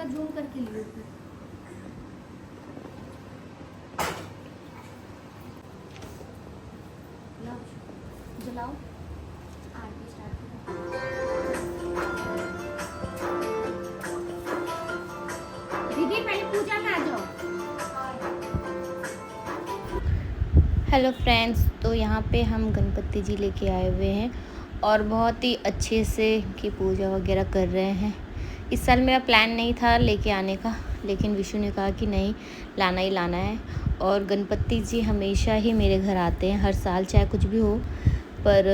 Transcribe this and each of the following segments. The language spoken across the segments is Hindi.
थोड़ा जूम करके लियो फिर। लो, जलाओ, आरती स्टार्ट करो। दीदी पहले पूजा में आ जाओ। हेलो फ्रेंड्स, तो यहाँ पे हम गणपति जी लेके आए हुए हैं और बहुत ही अच्छे से की पूजा वगैरह कर रहे हैं। इस साल मेरा प्लान नहीं था लेके आने का, लेकिन विशु ने कहा कि नहीं, लाना ही लाना है। और गणपति जी हमेशा ही मेरे घर आते हैं, हर साल चाहे कुछ भी हो, पर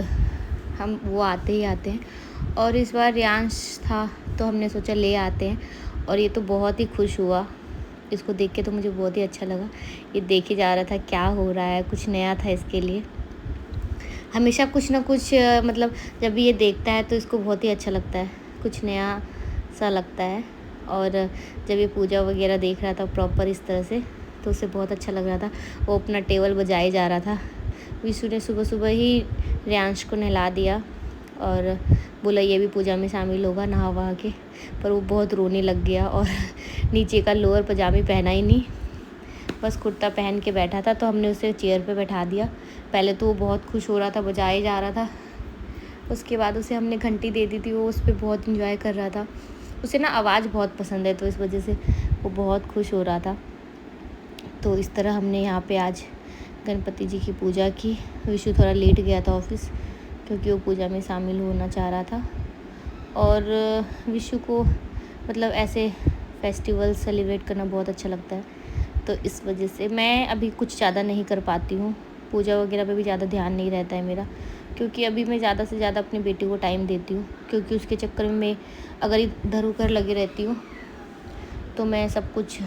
हम वो आते ही आते हैं। और इस बार रियांश था तो हमने सोचा ले आते हैं, और ये तो बहुत ही खुश हुआ। इसको देख के तो मुझे बहुत ही अच्छा लगा। ये देखे जा रहा था क्या हो रहा है, कुछ नया था इसके लिए। हमेशा कुछ ना कुछ मतलब जब भी ये देखता है तो इसको बहुत ही अच्छा लगता है, कुछ नया सा लगता है। और जब ये पूजा वगैरह देख रहा था प्रॉपर इस तरह से, तो उसे बहुत अच्छा लग रहा था। वो अपना टेबल बजाए जा रहा था। विशु ने सुबह सुबह ही रियांश को नहला दिया और बोला ये भी पूजा में शामिल होगा नहा वहा के, पर वो बहुत रोने लग गया और नीचे का लोअर पजामी पहना ही नहीं, बस कुर्ता पहन के बैठा था। तो हमने उसे चेयर पे बैठा दिया। पहले तो वो बहुत खुश हो रहा था, बजाए जा रहा था। उसके बाद उसे हमने घंटी दे दी थी, वो उस पर बहुत इंजॉय कर रहा था। उसे ना आवाज़ बहुत पसंद है, तो इस वजह से वो बहुत खुश हो रहा था। तो इस तरह हमने यहाँ पे आज गणपति जी की पूजा की। विशु थोड़ा लेट गया था ऑफिस, क्योंकि वो पूजा में शामिल होना चाह रहा था। और विशु को मतलब ऐसे फेस्टिवल सेलिब्रेट करना बहुत अच्छा लगता है, तो इस वजह से मैं अभी कुछ ज़्यादा नहीं कर पाती हूँ। पूजा वगैरह पे भी ज़्यादा ध्यान नहीं रहता है मेरा, क्योंकि अभी मैं ज़्यादा से ज़्यादा अपनी बेटी को टाइम देती हूँ। क्योंकि उसके चक्कर में मैं अगर इधर उधर लगी रहती हूँ तो मैं सब कुछ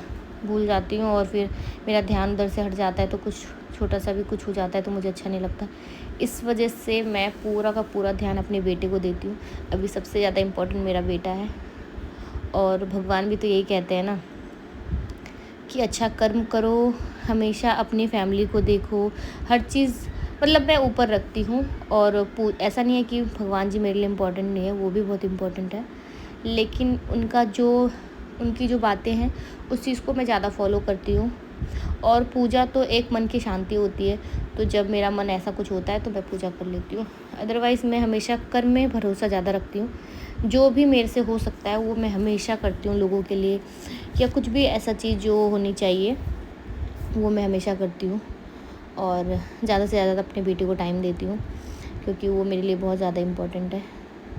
भूल जाती हूँ, और फिर मेरा ध्यान उधर से हट जाता है, तो कुछ छोटा सा भी कुछ हो जाता है तो मुझे अच्छा नहीं लगता। इस वजह से मैं पूरा का पूरा ध्यान अपने बेटे को देती हूँ। अभी सबसे ज़्यादा इम्पोर्टेंट मेरा बेटा है। और भगवान भी तो यही कहते हैं ना कि अच्छा कर्म करो, हमेशा अपनी फैमिली को देखो, हर चीज़ मतलब मैं ऊपर रखती हूँ। और ऐसा नहीं है कि भगवान जी मेरे लिए इम्पोर्टेंट नहीं है, वो भी बहुत इम्पोर्टेंट है, लेकिन उनकी जो बातें हैं उस चीज़ को मैं ज़्यादा फॉलो करती हूँ। और पूजा तो एक मन की शांति होती है, तो जब मेरा मन ऐसा कुछ होता है तो मैं पूजा कर लेती हूँ। अदरवाइज़ मैं हमेशा कर्म में भरोसा ज़्यादा रखती हूँ। जो भी मेरे से हो सकता है वो मैं हमेशा करती हूँ लोगों के लिए, या कुछ भी ऐसा चीज़ जो होनी चाहिए वो मैं हमेशा करती हूँ। और ज़्यादा से ज़्यादा अपने बेटे को टाइम देती हूँ, क्योंकि वो मेरे लिए बहुत ज़्यादा इम्पोर्टेंट है।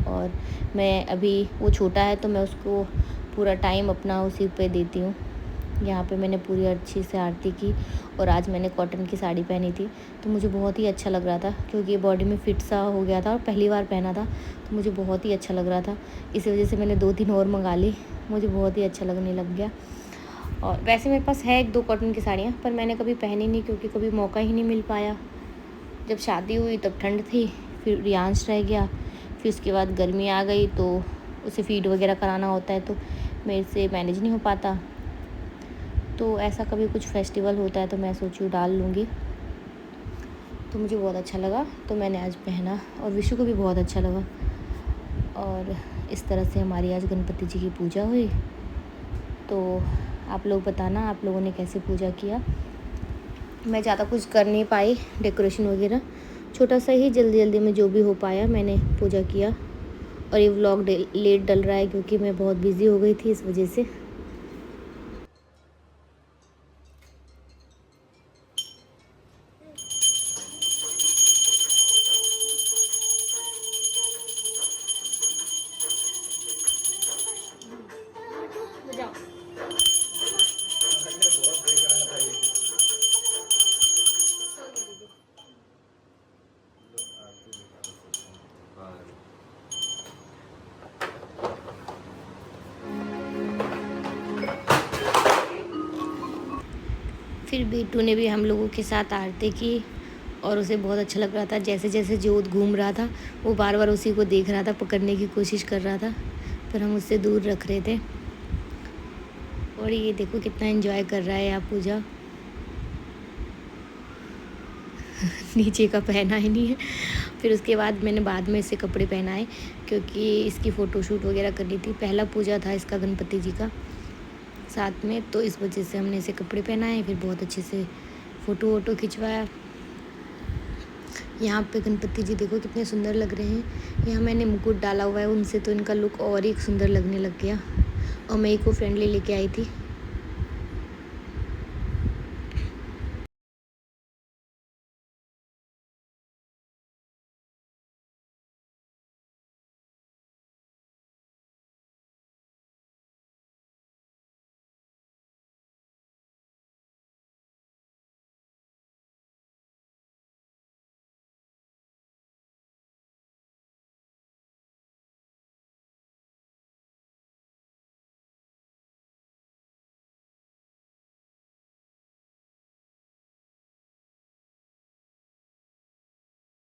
और मैं अभी वो छोटा है तो मैं उसको पूरा टाइम अपना उसी पे देती हूँ। यहाँ पे मैंने पूरी अच्छी से आरती की, और आज मैंने कॉटन की साड़ी पहनी थी, तो मुझे बहुत ही अच्छा लग रहा था, क्योंकि ये बॉडी में फिट सा हो गया था और पहली बार पहना था, तो मुझे बहुत ही अच्छा लग रहा था। इसी वजह से मैंने 2-3 और मंगा ली, मुझे बहुत ही अच्छा लगने लग गया। और वैसे मेरे पास है 1-2 कॉटन की साड़ियाँ, पर मैंने कभी पहनी नहीं, क्योंकि कभी मौका ही नहीं मिल पाया। जब शादी हुई तब ठंड थी, फिर रियांश रह गया, फिर उसके बाद गर्मी आ गई, तो उसे फीड वगैरह कराना होता है, तो मेरे से मैनेज नहीं हो पाता। तो ऐसा कभी कुछ फेस्टिवल होता है तो मैं सोची डाल लूँगी, तो मुझे बहुत अच्छा लगा, तो मैंने आज पहना, और विशु को भी बहुत अच्छा लगा। और इस तरह से हमारी आज गणपति जी की पूजा हुई। तो आप लोग बताना आप लोगों ने कैसे पूजा किया। मैं ज़्यादा कुछ कर नहीं पाई, डेकोरेशन वगैरह छोटा सा ही जल्दी जल्दी में जो भी हो पाया मैंने पूजा किया। और ये व्लॉग लेट डल रहा है क्योंकि मैं बहुत बिज़ी हो गई थी, इस वजह से। फिर बीटू ने भी हम लोगों के साथ आरती की, और उसे बहुत अच्छा लग रहा था। जैसे जैसे जोत घूम रहा था वो बार बार उसी को देख रहा था, पकड़ने की कोशिश कर रहा था, पर हम उससे दूर रख रहे थे। और ये देखो कितना एंजॉय कर रहा है यहाँ पूजा। नीचे का पहना ही नहीं है। फिर उसके बाद मैंने बाद में इसे कपड़े पहनाए, क्योंकि इसकी फ़ोटोशूट वगैरह करनी थी। पहला पूजा था इसका गणपति जी का, साथ में, तो इस वजह से हमने इसे कपड़े पहनाए, फिर बहुत अच्छे से फ़ोटो वोटो खिंचवाया। यहाँ पे गणपति जी देखो कितने सुंदर लग रहे हैं। यहाँ मैंने मुकुट डाला हुआ है, उनसे तो इनका लुक और ही सुंदर लगने लग गया। और मैं इको फ्रेंडली लेके आई थी।